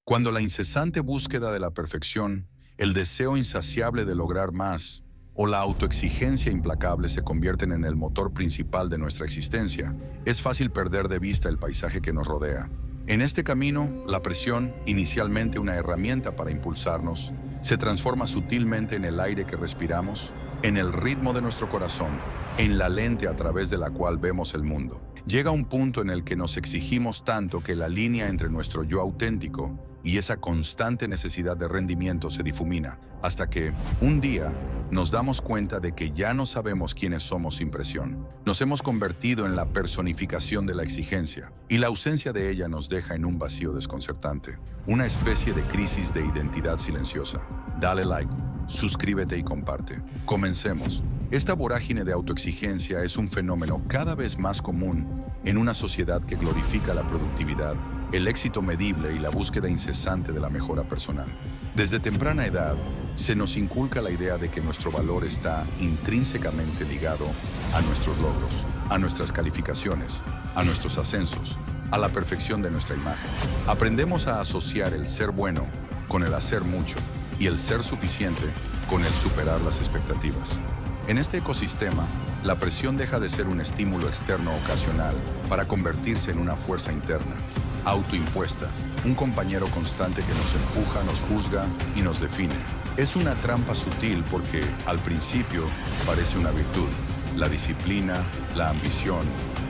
Cuando la incesante búsqueda de la perfección, el deseo insaciable de lograr más o la autoexigencia implacable se convierten en el motor principal de nuestra existencia, es fácil perder de vista el paisaje que nos rodea. En este camino, la presión, inicialmente una herramienta para impulsarnos, se transforma sutilmente en el aire que respiramos, en el ritmo de nuestro corazón, en la lente a través de la cual vemos el mundo. Llega un punto en el que nos exigimos tanto que la línea entre nuestro yo auténtico y esa constante necesidad de rendimiento se difumina, hasta que, un día, nos damos cuenta de que ya no sabemos quiénes somos sin presión. Nos hemos convertido en la personificación de la exigencia, y la ausencia de ella nos deja en un vacío desconcertante, una especie de crisis de identidad silenciosa. Dale like, suscríbete y comparte. Comencemos. Esta vorágine de autoexigencia es un fenómeno cada vez más común en una sociedad que glorifica la productividad, el éxito medible y la búsqueda incesante de la mejora personal. Desde temprana edad, se nos inculca la idea de que nuestro valor está intrínsecamente ligado a nuestros logros, a nuestras calificaciones, a nuestros ascensos, a la perfección de nuestra imagen. Aprendemos a asociar el ser bueno con el hacer mucho y el ser suficiente con el superar las expectativas. En este ecosistema, la presión deja de ser un estímulo externo ocasional para convertirse en una fuerza interna, autoimpuesta, un compañero constante que nos empuja, nos juzga y nos define. Es una trampa sutil porque, al principio, parece una virtud, la disciplina, la ambición,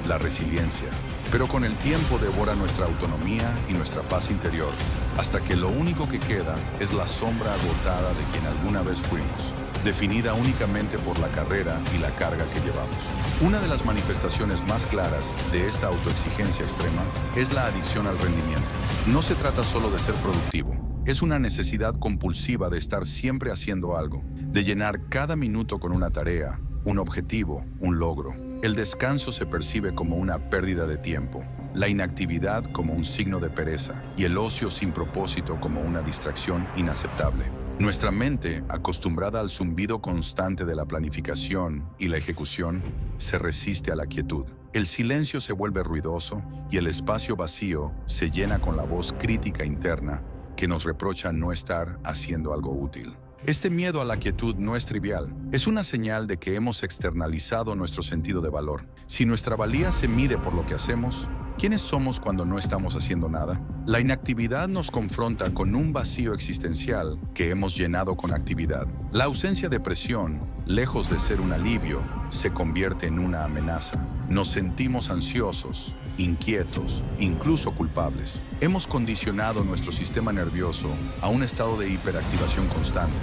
la resiliencia. Pero con el tiempo devora nuestra autonomía y nuestra paz interior, hasta que lo único que queda es la sombra agotada de quien alguna vez fuimos, definida únicamente por la carrera y la carga que llevamos. Una de las manifestaciones más claras de esta autoexigencia extrema es la adicción al rendimiento. No se trata solo de ser productivo, es una necesidad compulsiva de estar siempre haciendo algo, de llenar cada minuto con una tarea, un objetivo, un logro. El descanso se percibe como una pérdida de tiempo, la inactividad como un signo de pereza y el ocio sin propósito como una distracción inaceptable. Nuestra mente, acostumbrada al zumbido constante de la planificación y la ejecución, se resiste a la quietud. El silencio se vuelve ruidoso y el espacio vacío se llena con la voz crítica interna que nos reprocha no estar haciendo algo útil. Este miedo a la quietud no es trivial. Es una señal de que hemos externalizado nuestro sentido de valor. Si nuestra valía se mide por lo que hacemos, ¿quiénes somos cuando no estamos haciendo nada? La inactividad nos confronta con un vacío existencial que hemos llenado con actividad. La ausencia de presión, lejos de ser un alivio, se convierte en una amenaza. Nos sentimos ansiosos, inquietos, incluso culpables. Hemos condicionado nuestro sistema nervioso a un estado de hiperactivación constante,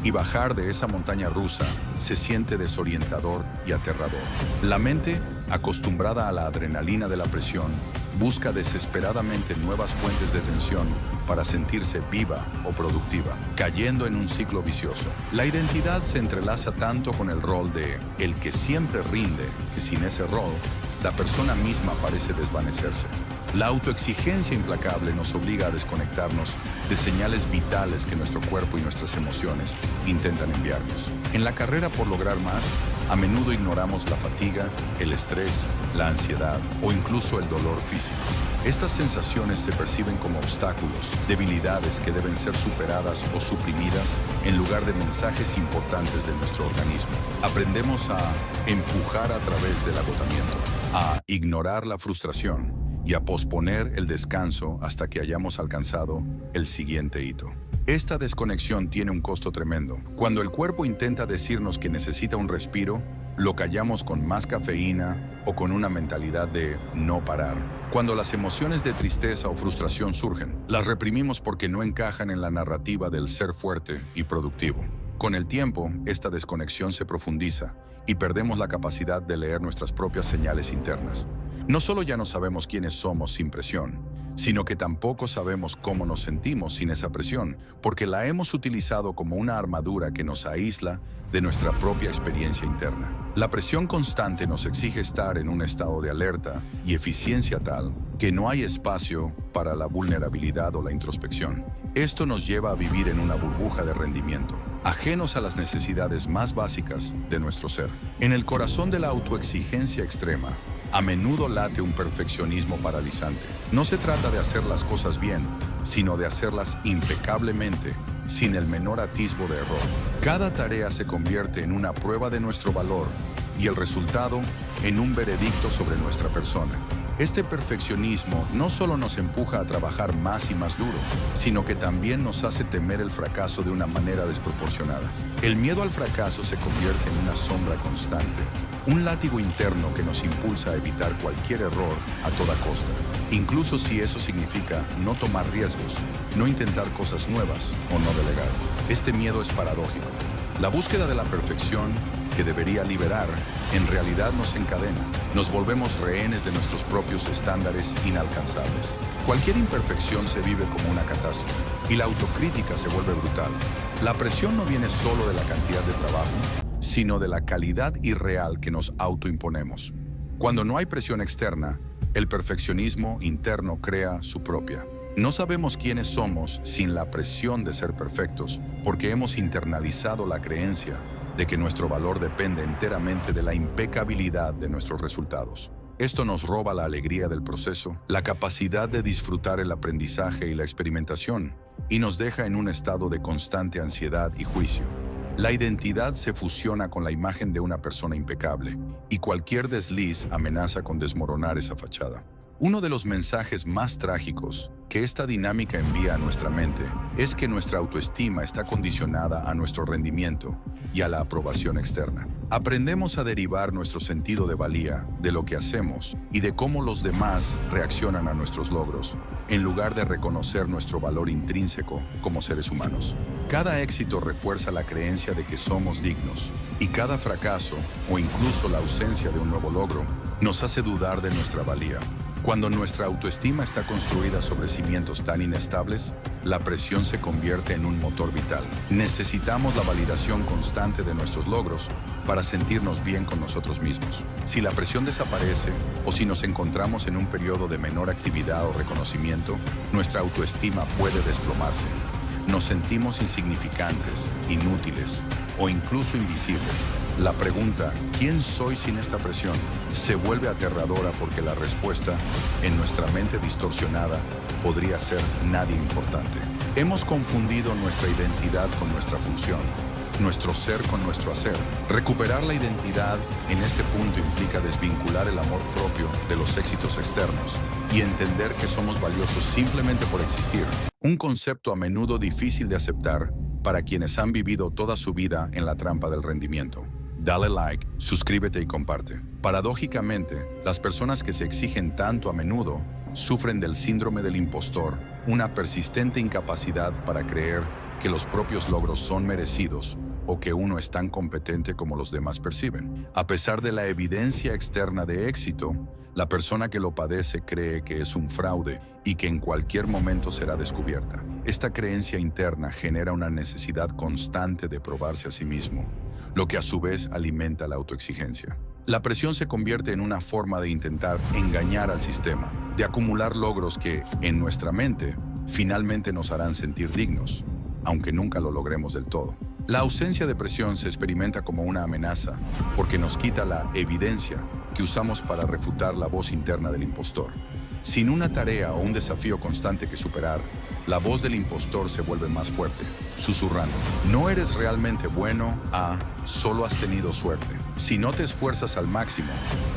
y bajar de esa montaña rusa se siente desorientador y aterrador. La mente, acostumbrada a la adrenalina de la presión, busca desesperadamente nuevas fuentes de tensión para sentirse viva o productiva, cayendo en un ciclo vicioso. La identidad se entrelaza tanto con el rol de el que siempre rinde, que sin ese rol, la persona misma parece desvanecerse. La autoexigencia implacable nos obliga a desconectarnos de señales vitales que nuestro cuerpo y nuestras emociones intentan enviarnos. En la carrera por lograr más, a menudo ignoramos la fatiga, el estrés, la ansiedad o incluso el dolor físico. Estas sensaciones se perciben como obstáculos, debilidades que deben ser superadas o suprimidas en lugar de mensajes importantes de nuestro organismo. Aprendemos a empujar a través del agotamiento, a ignorar la frustración y a posponer el descanso hasta que hayamos alcanzado el siguiente hito. Esta desconexión tiene un costo tremendo. Cuando el cuerpo intenta decirnos que necesita un respiro, lo callamos con más cafeína o con una mentalidad de no parar. Cuando las emociones de tristeza o frustración surgen, las reprimimos porque no encajan en la narrativa del ser fuerte y productivo. Con el tiempo, esta desconexión se profundiza y perdemos la capacidad de leer nuestras propias señales internas. No solo ya no sabemos quiénes somos sin presión, sino que tampoco sabemos cómo nos sentimos sin esa presión, porque la hemos utilizado como una armadura que nos aísla de nuestra propia experiencia interna. La presión constante nos exige estar en un estado de alerta y eficiencia tal que no hay espacio para la vulnerabilidad o la introspección. Esto nos lleva a vivir en una burbuja de rendimiento, ajenos a las necesidades más básicas de nuestro ser. En el corazón de la autoexigencia extrema, A menudo late un perfeccionismo paralizante. No se trata de hacer las cosas bien, sino de hacerlas impecablemente, sin el menor atisbo de error. Cada tarea se convierte en una prueba de nuestro valor y el resultado en un veredicto sobre nuestra persona. Este perfeccionismo no solo nos empuja a trabajar más y más duro, sino que también nos hace temer el fracaso de una manera desproporcionada. El miedo al fracaso se convierte en una sombra constante, un látigo interno que nos impulsa a evitar cualquier error a toda costa, incluso si eso significa no tomar riesgos, no intentar cosas nuevas o no delegar. Este miedo es paradójico. La búsqueda de la perfección, que debería liberar, en realidad nos encadena. Nos volvemos rehenes de nuestros propios estándares inalcanzables. Cualquier imperfección se vive como una catástrofe y la autocrítica se vuelve brutal. La presión no viene solo de la cantidad de trabajo, sino de la calidad irreal que nos autoimponemos. Cuando no hay presión externa, el perfeccionismo interno crea su propia. No sabemos quiénes somos sin la presión de ser perfectos, porque hemos internalizado la creencia de que nuestro valor depende enteramente de la impecabilidad de nuestros resultados. Esto nos roba la alegría del proceso, la capacidad de disfrutar el aprendizaje y la experimentación, y nos deja en un estado de constante ansiedad y juicio. La identidad se fusiona con la imagen de una persona impecable, y cualquier desliz amenaza con desmoronar esa fachada. Uno de los mensajes más trágicos que esta dinámica envía a nuestra mente es que nuestra autoestima está condicionada a nuestro rendimiento y a la aprobación externa. Aprendemos a derivar nuestro sentido de valía de lo que hacemos y de cómo los demás reaccionan a nuestros logros, en lugar de reconocer nuestro valor intrínseco como seres humanos. Cada éxito refuerza la creencia de que somos dignos, y cada fracaso, o incluso la ausencia de un nuevo logro, nos hace dudar de nuestra valía. Cuando nuestra autoestima está construida sobre cimientos tan inestables, la presión se convierte en un motor vital. Necesitamos la validación constante de nuestros logros para sentirnos bien con nosotros mismos. Si la presión desaparece o si nos encontramos en un periodo de menor actividad o reconocimiento, nuestra autoestima puede desplomarse. Nos sentimos insignificantes, inútiles o incluso invisibles. La pregunta, ¿quién soy sin esta presión?, se vuelve aterradora porque la respuesta, en nuestra mente distorsionada, podría ser nadie importante. Hemos confundido nuestra identidad con nuestra función, nuestro ser con nuestro hacer. Recuperar la identidad en este punto implica desvincular el amor propio de los éxitos externos y entender que somos valiosos simplemente por existir. Un concepto a menudo difícil de aceptar para quienes han vivido toda su vida en la trampa del rendimiento. Dale like, suscríbete y comparte. Paradójicamente, las personas que se exigen tanto a menudo sufren del síndrome del impostor, una persistente incapacidad para creer que los propios logros son merecidos o que uno es tan competente como los demás perciben. A pesar de la evidencia externa de éxito, la persona que lo padece cree que es un fraude y que en cualquier momento será descubierta. Esta creencia interna genera una necesidad constante de probarse a sí mismo, lo que a su vez alimenta la autoexigencia. La presión se convierte en una forma de intentar engañar al sistema, de acumular logros que, en nuestra mente, finalmente nos harán sentir dignos, aunque nunca lo logremos del todo. La ausencia de presión se experimenta como una amenaza porque nos quita la evidencia que usamos para refutar la voz interna del impostor. Sin una tarea o un desafío constante que superar, la voz del impostor se vuelve más fuerte, susurrando: no eres realmente bueno, solo has tenido suerte. Si no te esfuerzas al máximo,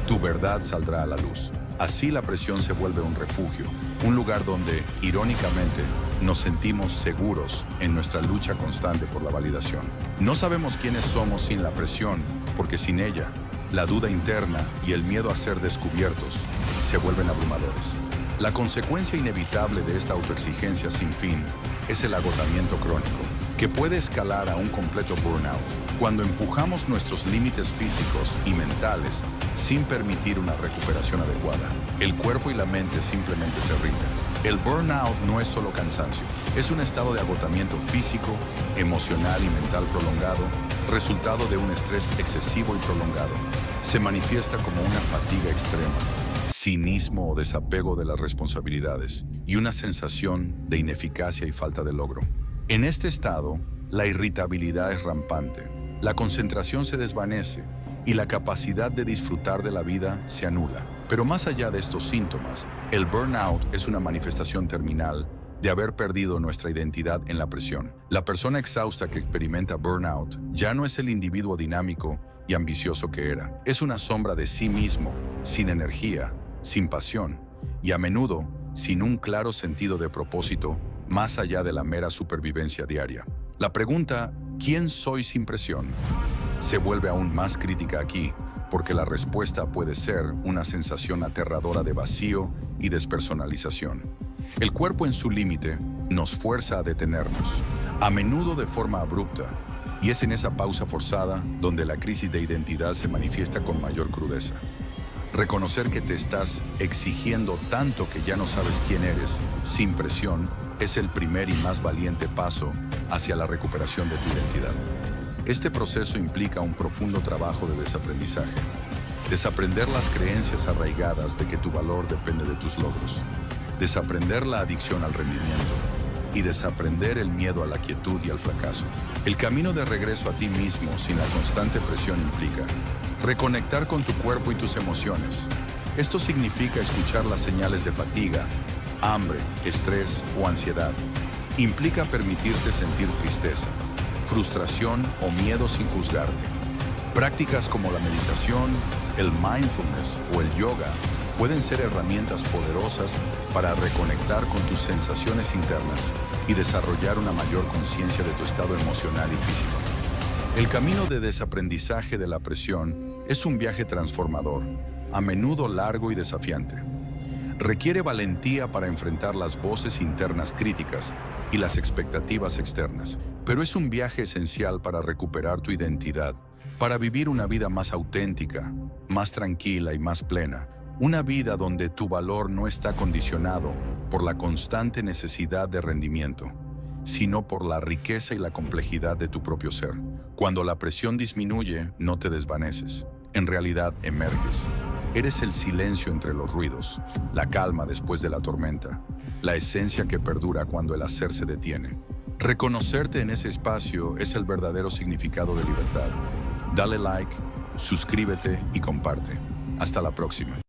tu verdad saldrá a la luz. Así la presión se vuelve un refugio, un lugar donde, irónicamente, nos sentimos seguros en nuestra lucha constante por la validación. No sabemos quiénes somos sin la presión, porque sin ella, la duda interna y el miedo a ser descubiertos se vuelven abrumadores. La consecuencia inevitable de esta autoexigencia sin fin es el agotamiento crónico, que puede escalar a un completo burnout, cuando empujamos nuestros límites físicos y mentales sin permitir una recuperación adecuada. El cuerpo y la mente simplemente se rinden. El burnout no es solo cansancio, es un estado de agotamiento físico, emocional y mental prolongado, resultado de un estrés excesivo y prolongado. Se manifiesta como una fatiga extrema, cinismo o desapego de las responsabilidades y una sensación de ineficacia y falta de logro. En este estado, la irritabilidad es rampante, la concentración se desvanece y la capacidad de disfrutar de la vida se anula. Pero más allá de estos síntomas, el burnout es una manifestación terminal de haber perdido nuestra identidad en la presión. La persona exhausta que experimenta burnout ya no es el individuo dinámico y ambicioso que era. Es una sombra de sí mismo, sin energía, sin pasión y a menudo sin un claro sentido de propósito más allá de la mera supervivencia diaria. La pregunta, ¿quién soy sin presión?, se vuelve aún más crítica aquí, porque la respuesta puede ser una sensación aterradora de vacío y despersonalización. El cuerpo en su límite nos fuerza a detenernos, a menudo de forma abrupta, y es en esa pausa forzada donde la crisis de identidad se manifiesta con mayor crudeza. Reconocer que te estás exigiendo tanto que ya no sabes quién eres, sin presión, es el primer y más valiente paso hacia la recuperación de tu identidad. Este proceso implica un profundo trabajo de desaprendizaje. Desaprender las creencias arraigadas de que tu valor depende de tus logros. Desaprender la adicción al rendimiento. Y desaprender el miedo a la quietud y al fracaso. El camino de regreso a ti mismo sin la constante presión implica reconectar con tu cuerpo y tus emociones. Esto significa escuchar las señales de fatiga, hambre, estrés o ansiedad. Implica permitirte sentir tristeza, frustración o miedo sin juzgarte. Prácticas como la meditación, el mindfulness o el yoga pueden ser herramientas poderosas para reconectar con tus sensaciones internas y desarrollar una mayor conciencia de tu estado emocional y físico. El camino de desaprendizaje de la presión es un viaje transformador, a menudo largo y desafiante. Requiere valentía para enfrentar las voces internas críticas y las expectativas externas, pero es un viaje esencial para recuperar tu identidad, para vivir una vida más auténtica, más tranquila y más plena, una vida donde tu valor no está condicionado por la constante necesidad de rendimiento, sino por la riqueza y la complejidad de tu propio ser. Cuando la presión disminuye, no te desvaneces, en realidad emerges. Eres el silencio entre los ruidos, la calma después de la tormenta, la esencia que perdura cuando el hacer se detiene. Reconocerte en ese espacio es el verdadero significado de libertad. Dale like, suscríbete y comparte. Hasta la próxima.